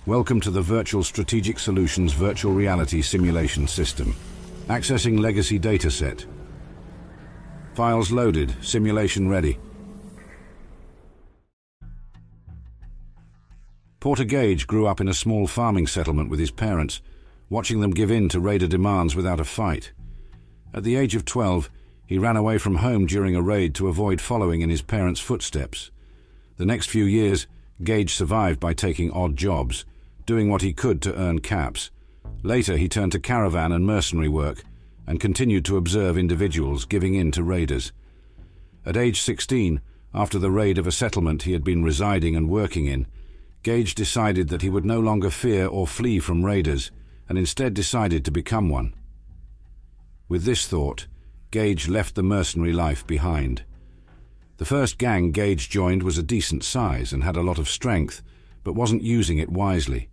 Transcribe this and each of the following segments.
Welcome to the Virtual Strategic Solutions Virtual Reality Simulation System. Accessing Legacy Dataset. Files loaded. Simulation ready. Porter Gage grew up in a small farming settlement with his parents, watching them give in to raider demands without a fight. At the age of 12, he ran away from home during a raid to avoid following in his parents' footsteps. The next few years, Gage survived by taking odd jobs, doing what he could to earn caps. Later, he turned to caravan and mercenary work and continued to observe individuals giving in to raiders. At age 16, after the raid of a settlement he had been residing and working in, Gage decided that he would no longer fear or flee from raiders and instead decided to become one. With this thought, Gage left the mercenary life behind. The first gang Gage joined was a decent size and had a lot of strength, but wasn't using it wisely.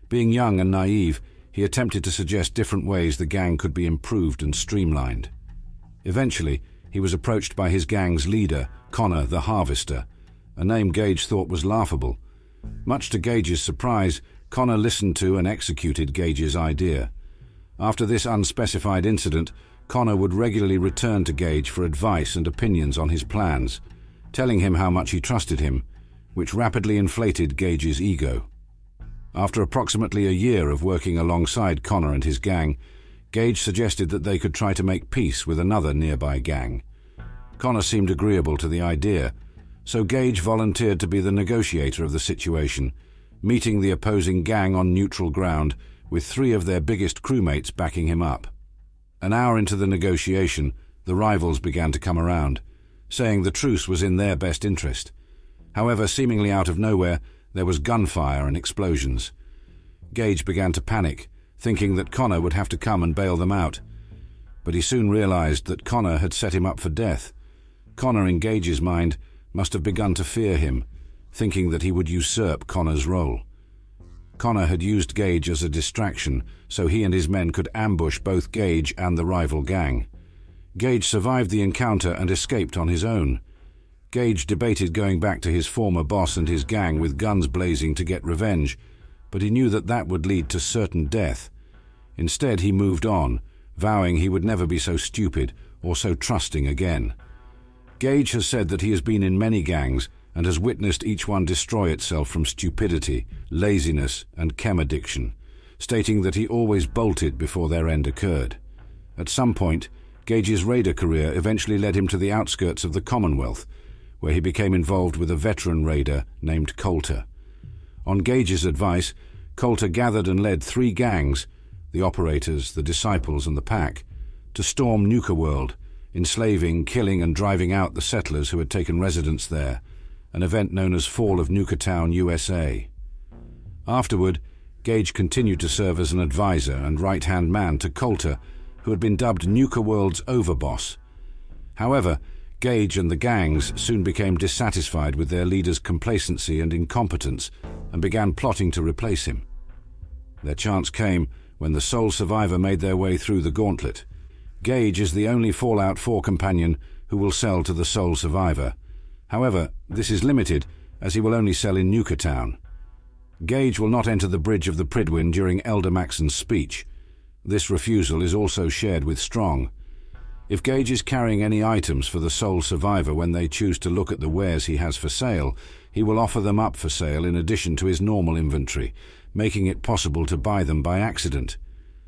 Being young and naive, he attempted to suggest different ways the gang could be improved and streamlined. Eventually, he was approached by his gang's leader, Connor the Harvester, a name Gage thought was laughable. Much to Gage's surprise, Connor listened to and executed Gage's idea. After this unspecified incident, Connor would regularly return to Gage for advice and opinions on his plans, telling him how much he trusted him, which rapidly inflated Gage's ego. After approximately a year of working alongside Connor and his gang, Gage suggested that they could try to make peace with another nearby gang. Connor seemed agreeable to the idea, so Gage volunteered to be the negotiator of the situation, meeting the opposing gang on neutral ground with 3 of their biggest crewmates backing him up. An hour into the negotiation, the rivals began to come around, saying the truce was in their best interest. However, seemingly out of nowhere, there was gunfire and explosions. Gage began to panic, thinking that Connor would have to come and bail them out. But he soon realized that Connor had set him up for death. Connor, in Gage's mind, must have begun to fear him, thinking that he would usurp Connor's role. Connor had used Gage as a distraction, so he and his men could ambush both Gage and the rival gang. Gage survived the encounter and escaped on his own. Gage debated going back to his former boss and his gang with guns blazing to get revenge, but he knew that that would lead to certain death. Instead, he moved on, vowing he would never be so stupid or so trusting again. Gage has said that he has been in many gangs and has witnessed each one destroy itself from stupidity, laziness, and chem addiction, stating that he always bolted before their end occurred. At some point, Gage's raider career eventually led him to the outskirts of the Commonwealth, where he became involved with a veteran raider named Coulter. On Gage's advice, Coulter gathered and led 3 gangs, the Operators, the Disciples, and the Pack, to storm Nuka-World, enslaving, killing, and driving out the settlers who had taken residence there, an event known as Fall of Nukatown, USA. Afterward, Gage continued to serve as an advisor and right-hand man to Coulter, who had been dubbed Nuka-World's overboss. However, Gage and the gangs soon became dissatisfied with their leader's complacency and incompetence and began plotting to replace him. Their chance came when the sole survivor made their way through the gauntlet. Gage is the only Fallout 4 companion who will sell to the sole survivor. However, this is limited, as he will only sell in Nukatown. Gage will not enter the Bridge of the Pridwin during Elder Maxon's speech. This refusal is also shared with Strong. If Gage is carrying any items for the sole survivor when they choose to look at the wares he has for sale, he will offer them up for sale in addition to his normal inventory, making it possible to buy them by accident.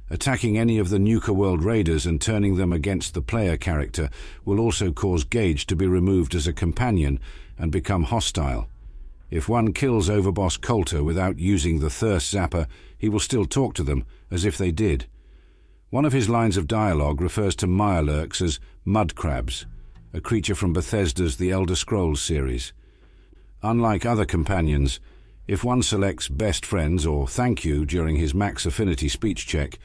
Attacking any of the Nuka-World raiders and turning them against the player character will also cause Gage to be removed as a companion and become hostile. If one kills Overboss Coulter without using the Thirst Zapper, he will still talk to them as if they did. One of his lines of dialogue refers to Mirelurks as mud crabs, a creature from Bethesda's The Elder Scrolls series. Unlike other companions, if one selects Best Friends or Thank You during his max affinity speech check,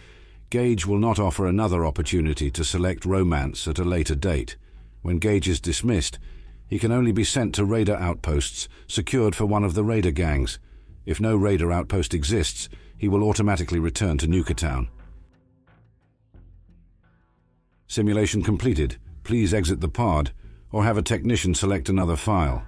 Gage will not offer another opportunity to select Romance at a later date. When Gage is dismissed, he can only be sent to raider outposts secured for one of the raider gangs. If no raider outpost exists, he will automatically return to Nukatown. Simulation completed. Please exit the pod, or have a technician select another file.